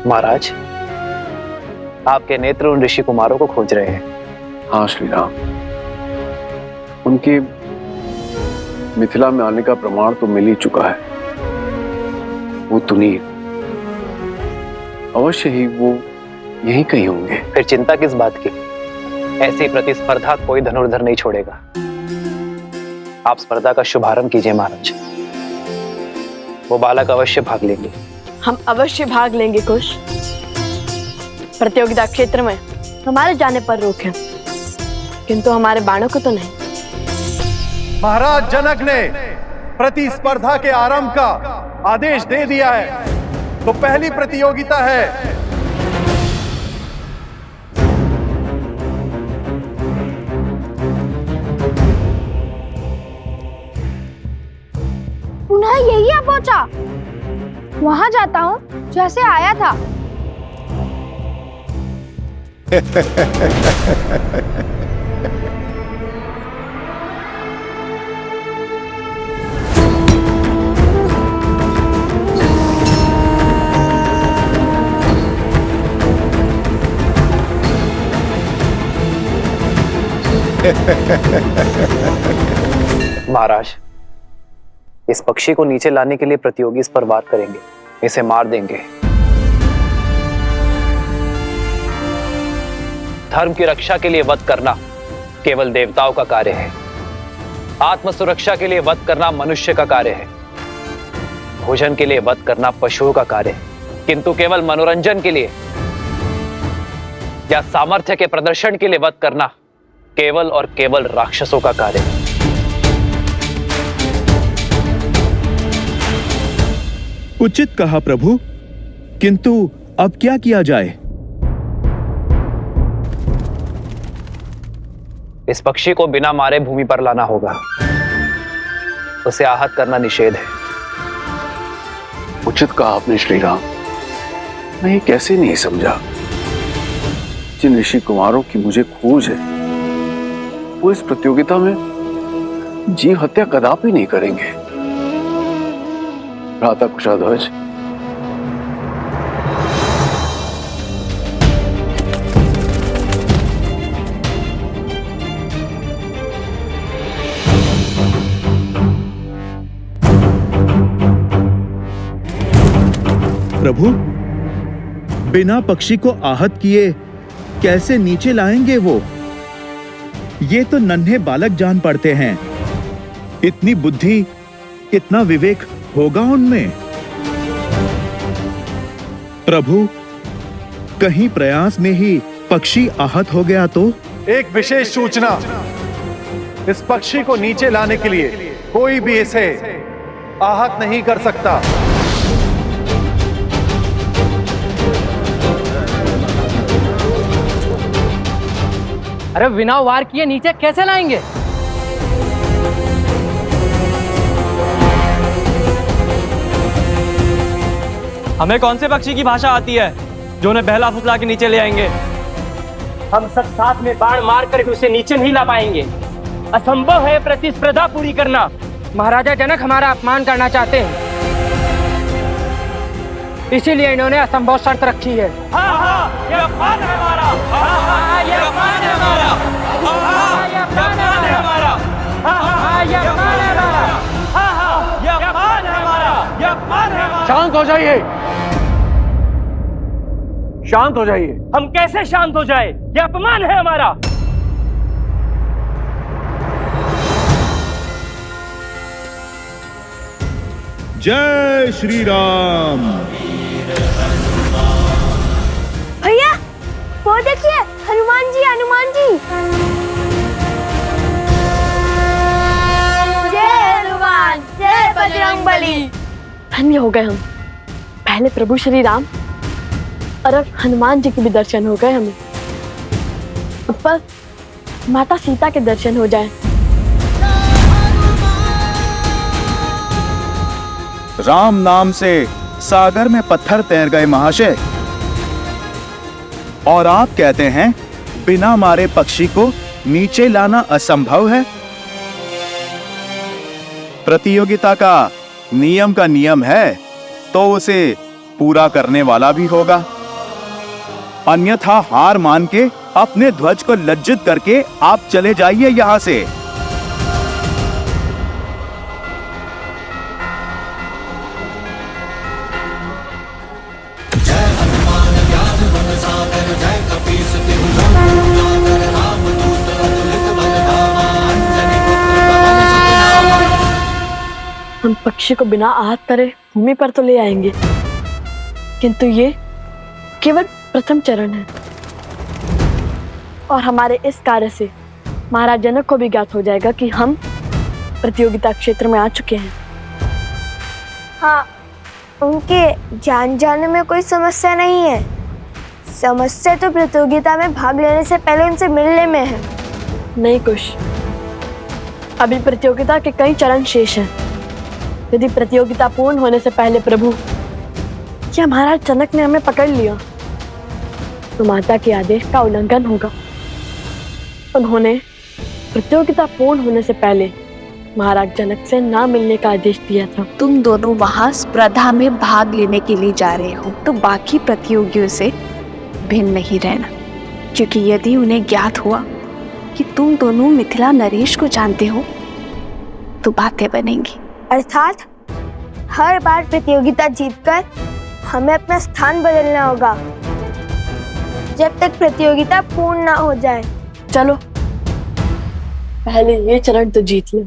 महाराज, आपके नेत्र उन ऋषि कुमारों को खोज रहे हैं। हाँ श्री राम, उनके मिथिला में आने का प्रमाण तो मिल ही चुका है। वो तुनीर, अवश्य ही वो यहीं कहीं होंगे। फिर चिंता किस बात की? ऐसी प्रतिस्पर्धा कोई धनुर्धर नहीं छोड़ेगा। आप स्पर्धा का शुभारंभ कीजिए महाराज। वो बालक अवश्य भाग लेंगे। हम अवश्य भाग लेंगे कुश। प्रतियोगिता क्षेत्र में हमारे जाने पर रोक है, किंतु हमारे बाणों को तो नहीं। महाराज जनक ने प्रतिस्पर्धा के आरंभ का आदेश दे दिया है, तो पहली प्रतियोगिता है पुनः यही आ पहुंचा। वहां जाता हूं जैसे आया था। महाराज, इस पक्षी को नीचे लाने के लिए प्रतियोगी इस पर वार करेंगे, इसे मार देंगे। धर्म की रक्षा के लिए वध करना केवल देवताओं का कार्य है। आत्म सुरक्षा के लिए वध करना मनुष्य का कार्य है। भोजन के लिए वध करना पशुओं का कार्य है। किंतु केवल मनोरंजन के लिए या सामर्थ्य के प्रदर्शन के लिए वध करना केवल और केवल राक्षसों का कार्य है। उचित कहा प्रभु, किंतु अब क्या किया जाए? इस पक्षी को बिना मारे भूमि पर लाना होगा। उसे आहत करना निषेध है। उचित कहा आपने श्री राम। मैं ये कैसे नहीं समझा। जिन ऋषि कुमारों की मुझे खोज है, वो इस प्रतियोगिता में जीव हत्या कदापि नहीं करेंगे। भ्राता कुशाध्वज, प्रभु, बिना पक्षी को आहत किए कैसे नीचे लाएंगे वो? ये तो नन्हे बालक जान पड़ते हैं। इतनी बुद्धि, इतना विवेक होगा उनमें? प्रभु, कहीं प्रयास में ही पक्षी आहत हो गया तो? एक विशेष सूचना, इस पक्षी को नीचे लाने के लिए कोई भी इसे आहत नहीं कर सकता। अरे बिना वार किए नीचे कैसे लाएंगे? हमें कौन से पक्षी की भाषा आती है जो उन्हें बहला फुसला के नीचे ले आएंगे? हम सब साथ में बाण मार कर भी उसे नीचे नहीं ला पाएंगे। असंभव है प्रतिस्पर्धा पूरी करना। महाराजा जनक हमारा अपमान करना चाहते हैं, इसीलिए इन्होंने असंभव शर्त रखी है। हाँ हाँ, ये अपमान है हमारा। हाँ हाँ, ये अपमान है हमारा। हाँ हाँ, ये अपमान है हमारा। हाँ हाँ, ये अपमान है हमारा। हाँ हाँ, ये अपमान है हमारा। ये अपमान है हमारा। शांत हो जाइए, शांत हो जाइए। हम कैसे शांत हो जाए? ये अपमान है हमारा। जय श्री राम। भैया वो देखिए, हनुमान जी, हनुमान जी। जय हनुमान, जय बजरंगबली। धन्य हो गए हम। पहले प्रभु श्री राम और अब हनुमान जी के भी दर्शन हो गए हमें। ऊपर माता सीता के दर्शन हो जाए। राम नाम से सागर में पत्थर तैर गए महाशय, और आप कहते हैं बिना मारे पक्षी को नीचे लाना असंभव है। प्रतियोगिता का नियम है तो उसे पूरा करने वाला भी होगा। अन्यथा हार मान के अपने ध्वज को लज्जित करके आप चले जाइए यहाँ से। हम पक्षी को बिना आहत करे भूमि पर तो ले आएंगे, किंतु ये केवल प्रथम चरण है और हमारे इस कार्य से महाराज जनक को भी ज्ञात हो जाएगा कि हम प्रतियोगिता क्षेत्र में आ चुके हैं। हाँ, उनके जान जाने में कोई समस्या नहीं है। समस्या तो प्रतियोगिता में भाग लेने से पहले उनसे मिलने में है। नहीं कुश, अभी प्रतियोगिता के कई चरण शेष हैं। यदि प्रतियोगिता पूर्ण होने से पहले प्रभु या महाराज जनक ने हमें पकड़ लिया तो माता के आदेश का उल्लंघन होगा। उन्होंने प्रतियोगिता पूर्ण होने से पहले महाराज जनक से ना मिलने का आदेश दिया था। तुम दोनों वहां स्पर्धा में भाग लेने के लिए जा रहे हो तो बाकी प्रतियोगियों से भिन्न नहीं रहना, क्योंकि यदि उन्हें ज्ञात हुआ कि तुम दोनों मिथिला नरेश को जानते हो तो बातें बनेंगी। अर्थात हर बार प्रतियोगिता जीतकर हमें अपना स्थान बदलना होगा जब तक प्रतियोगिता पूर्ण ना हो जाए। चलो पहले ये चरण तो जीत ले।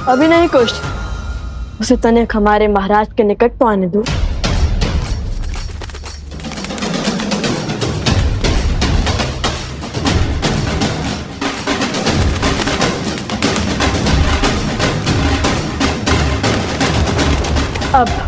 अभी नहीं कुछ, उसे तनिक हमारे महाराज के निकट तो आने दो। अब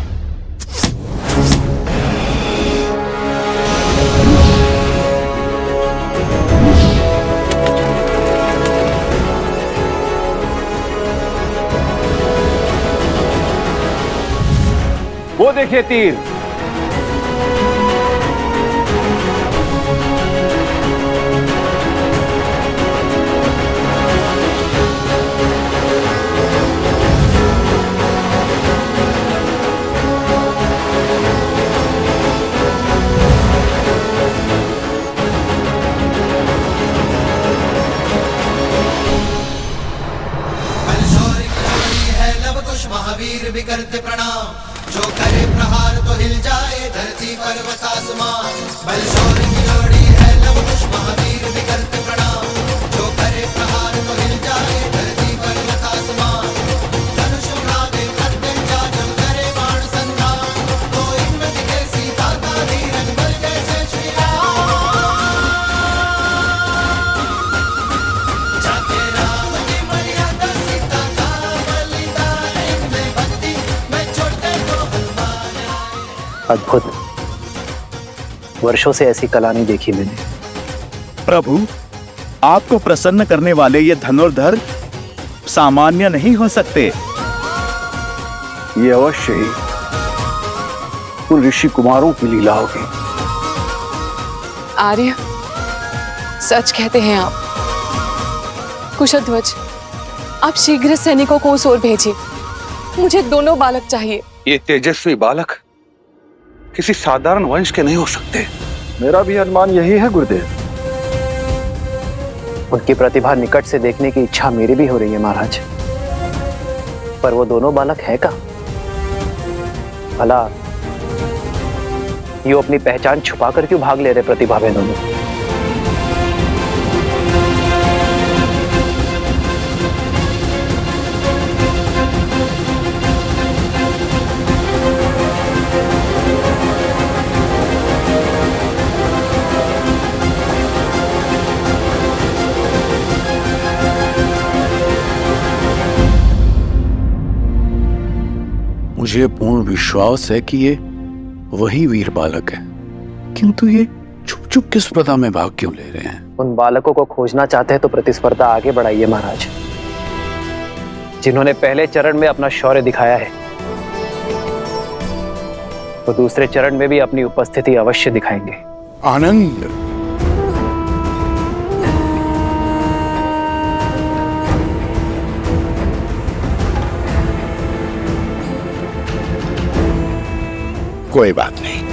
वो देखिए तीर। महावीर भी करते प्रणाम, जो करे प्रहार तो हिल जाए धरती पर्वत आसमान। बलशौरी की जोड़ी है लव कुश महावीर भी करते प्रणाम, जो करे प्रहार तो हिल जाए धरती पर्वत आसमान। धनुष उठावे प्रत्यंचा जब करे बाण संधान, तो इनमें दिखे सीता का धीरज बल जैसे श्री राम। जाके राम की मर्यादा सीता का बलिदान, इनमें भक्ति में छोटे को हनुमान आए। अद्भुत, वर्षों से ऐसी कला नहीं देखी मैंने। प्रभु, आपको प्रसन्न करने वाले ये धनुर्धर सामान्य नहीं हो सकते। ये अवश्य ही उन ऋषि कुमारों की लीला होगी। आर्य, सच कहते हैं आप। कुशध्वज, आप शीघ्र सैनिकों को उस ओर भेजिए। मुझे दोनों बालक चाहिए। ये तेजस्वी बालक किसी साधारण वंश के नहीं हो सकते। मेरा भी अनुमान यही है गुरुदेव। उनकी प्रतिभा निकट से देखने की इच्छा मेरी भी हो रही है महाराज, पर वो दोनों बालक है का? भला यूं अपनी पहचान छुपाकर क्यों भाग ले रहे प्रतिभा में दोनों? मुझे पूर्ण विश्वास है कि ये वही वीर बालक है, किंतु ये छुप चुप किस प्रथा में भाग क्यों ले रहे हैं? उन बालकों को खोजना चाहते हैं तो प्रतिस्पर्धा आगे बढ़ाइए महाराज। जिन्होंने पहले चरण में अपना शौर्य दिखाया है वो दूसरे चरण में भी अपनी उपस्थिति अवश्य दिखाएंगे। आनंद, कोई बात नहीं,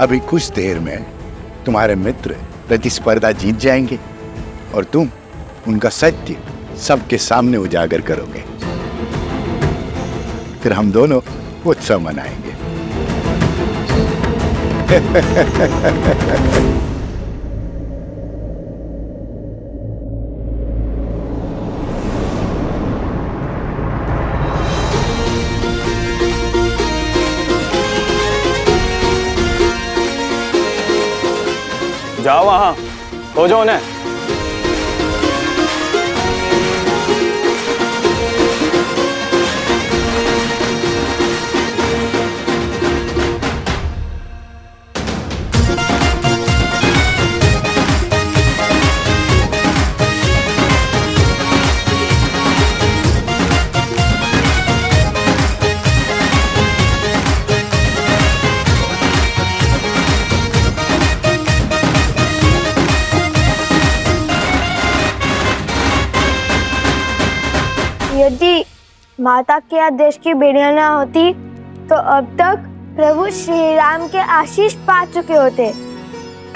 अभी कुछ देर में तुम्हारे मित्र प्रतिस्पर्धा जीत जाएंगे और तुम उनका सत्य सबके सामने उजागर करोगे। फिर हम दोनों उत्सव मनाएंगे। जाओ वहां, खोजो उन्हें। यदि माता के आदेश की बेड़ियां ना होती तो अब तक प्रभु श्री राम के आशीष पा चुके होते,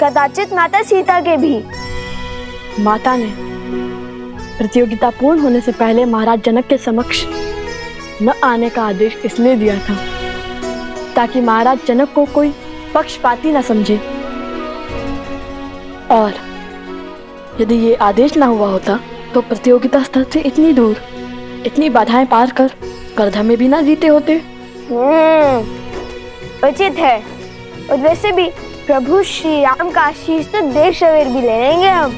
कदाचित माता सीता के भी। माता ने प्रतियोगिता पूर्ण होने से पहले महाराज जनक के समक्ष न आने का आदेश इसलिए दिया था ताकि महाराज जनक को कोई पक्षपाती न समझे, और यदि ये आदेश ना हुआ होता तो प्रतियोगिता स्थल से इतनी दूर, इतनी बाधाएं पार कर स्पर्धा में भी ना जीते होते। उचित है। और वैसे भी प्रभु श्री राम का आशीष तो देर सवेर भी ले लेंगे हम।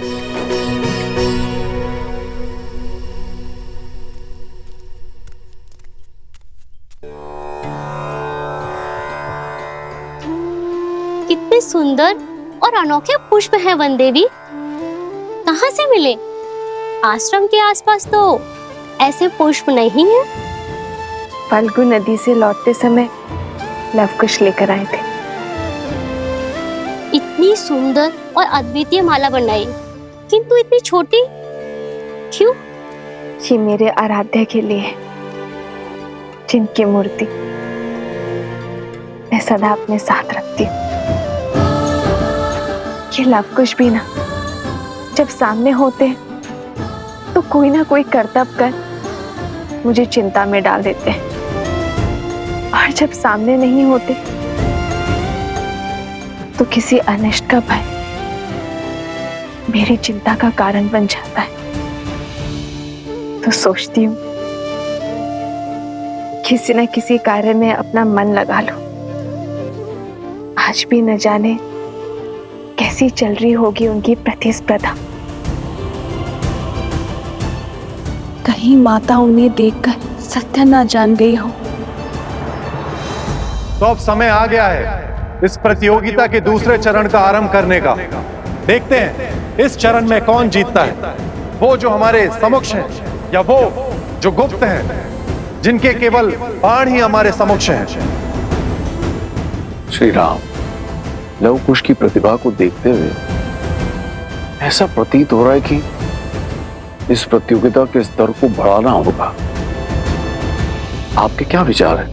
कितने सुंदर और अनोखे पुष्प हैं वन देवी, कहाँ से मिले? आश्रम के आसपास तो ऐसे पुष्प नहीं है। फाल्गु नदी से लौटते समय लवकुश लेकर आए थे। इतनी सुंदर और अद्वितीय माला बनाई, किंतु इतनी छोटी क्यों? ये मेरे आराध्य के लिए, जिनकी मूर्ति मैं सदा अपने साथ रखती हूँ। ये लवकुश भी ना जब सामने होते हैं तो कोई ना कोई करतब कर मुझे चिंता में डाल देते हैं, और जब सामने नहीं होते तो किसी अनिष्ट का भय मेरी चिंता का कारण बन जाता है। तो सोचती हूँ किसी न किसी कार्य में अपना मन लगा लो। आज भी न जाने कैसी चल रही होगी उनकी प्रतिस्पर्धा। कहीं माता उन्हें देखकर सत्य न जान गई हो। तो अब समय आ गया है इस प्रतियोगिता के दूसरे चरण का आरंभ करने का। देखते हैं इस चरण में कौन जीतता है, वो जो हमारे समक्ष हैं या वो जो गुप्त हैं, जिनके केवल बाण ही हमारे समक्ष हैं। श्री राम, लवकुश की प्रतिभा को देखते हुए ऐसा प्रतीत हो रहा है कि इस प्रतियोगिता के स्तर को बढ़ाना होगा। आपके क्या विचार हैं?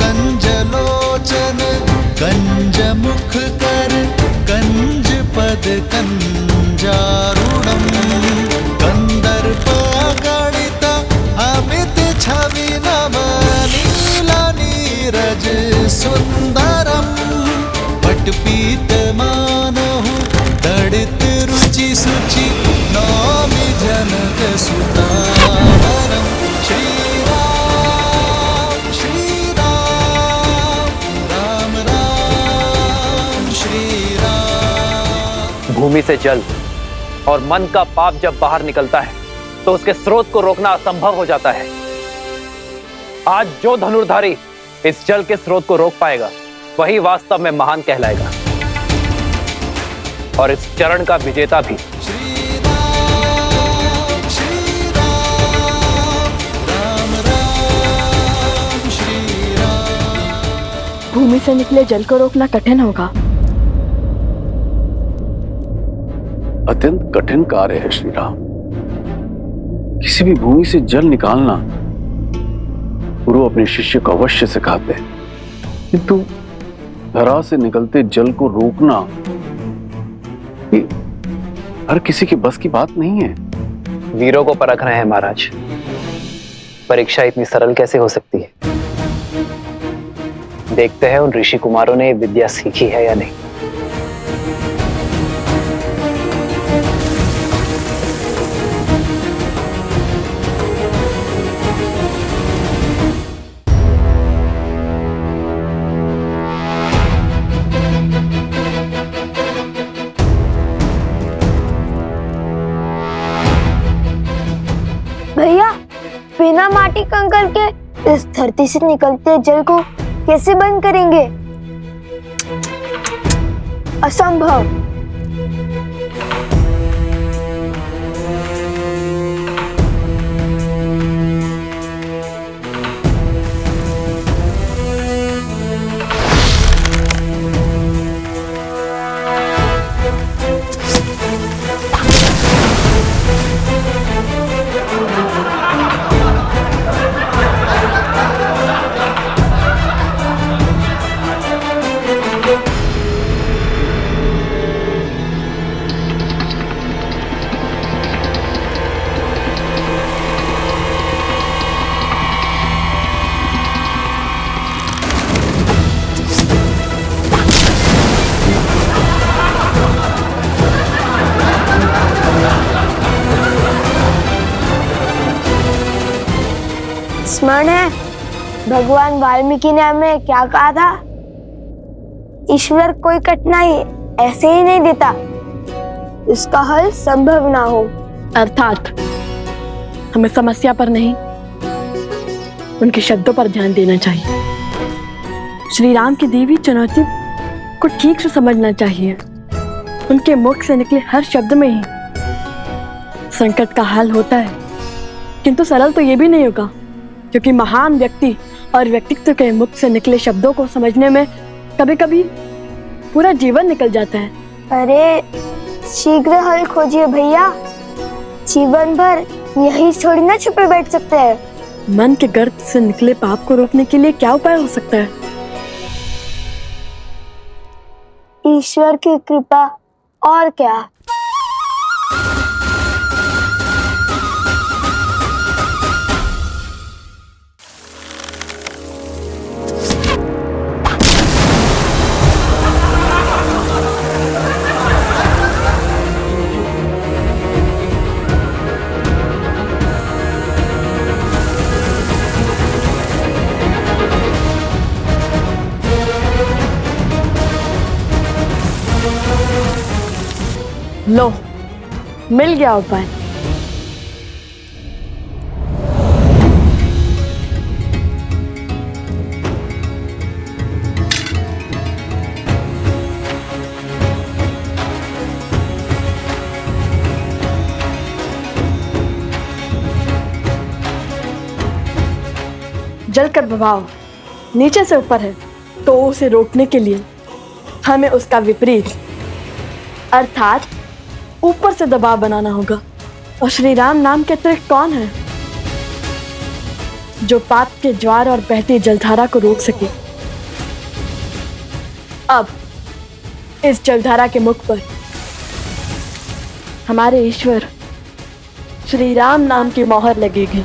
कंजलोचन कंजमुख भूमि से जल और मन का पाप जब बाहर निकलता है तो उसके स्रोत को रोकना असंभव हो जाता है। आज जो धनुर्धारी इस जल के स्रोत को रोक पाएगा वही वास्तव में महान कहलाएगा और इस चरण का विजेता भी। भूमि से निकले जल को रोकना कठिन होगा। अत्यंत कठिन कार्य है श्री राम। किसी भी भूमि से जल निकालना गुरु अपने शिष्य को अवश्य सिखाते हैं, किंतु धरा से निकलते जल को रोकना ये हर किसी के बस की बात नहीं है। वीरों को परख रहे हैं महाराज। परीक्षा इतनी सरल कैसे हो सकती है? देखते हैं उन ऋषि कुमारों ने विद्या सीखी है या नहीं। भैया, बिना माटी कंकड़ के इस धरती से निकलते जल को कैसे बंद करेंगे? असंभव। स्मरण है भगवान वाल्मीकि ने हमें क्या कहा था? ईश्वर कोई कठिनाई ऐसे ही नहीं देता, इसका हल संभव ना हो। अर्थात हमें समस्या पर नहीं, उनके शब्दों पर ध्यान देना चाहिए। श्री राम की दी हुई चुनौती को ठीक से समझना चाहिए। उनके मुख से निकले हर शब्द में ही संकट का हल होता है, किंतु सरल तो ये भी नहीं होगा, क्योंकि महान व्यक्ति और व्यक्तित्व के मुख से निकले शब्दों को समझने में कभी कभी पूरा जीवन निकल जाता है। अरे शीघ्र हल खोजिए भैया, जीवन भर यही थोड़ी ना छुपे बैठ सकते हैं। मन के गर्त से निकले पाप को रोकने के लिए क्या उपाय हो सकता है? ईश्वर की कृपा, और क्या। लो, मिल गया उपाय। जल का प्रभाव नीचे से ऊपर है, तो उसे रोकने के लिए हमें उसका विपरीत अर्थात ऊपर से दबाव बनाना होगा। और श्री राम नाम के अतिरिक्त कौन है जो पाप के ज्वार और बहती जलधारा को रोक सके? अब इस जलधारा के मुख पर हमारे ईश्वर श्री राम नाम की मोहर लगेगी।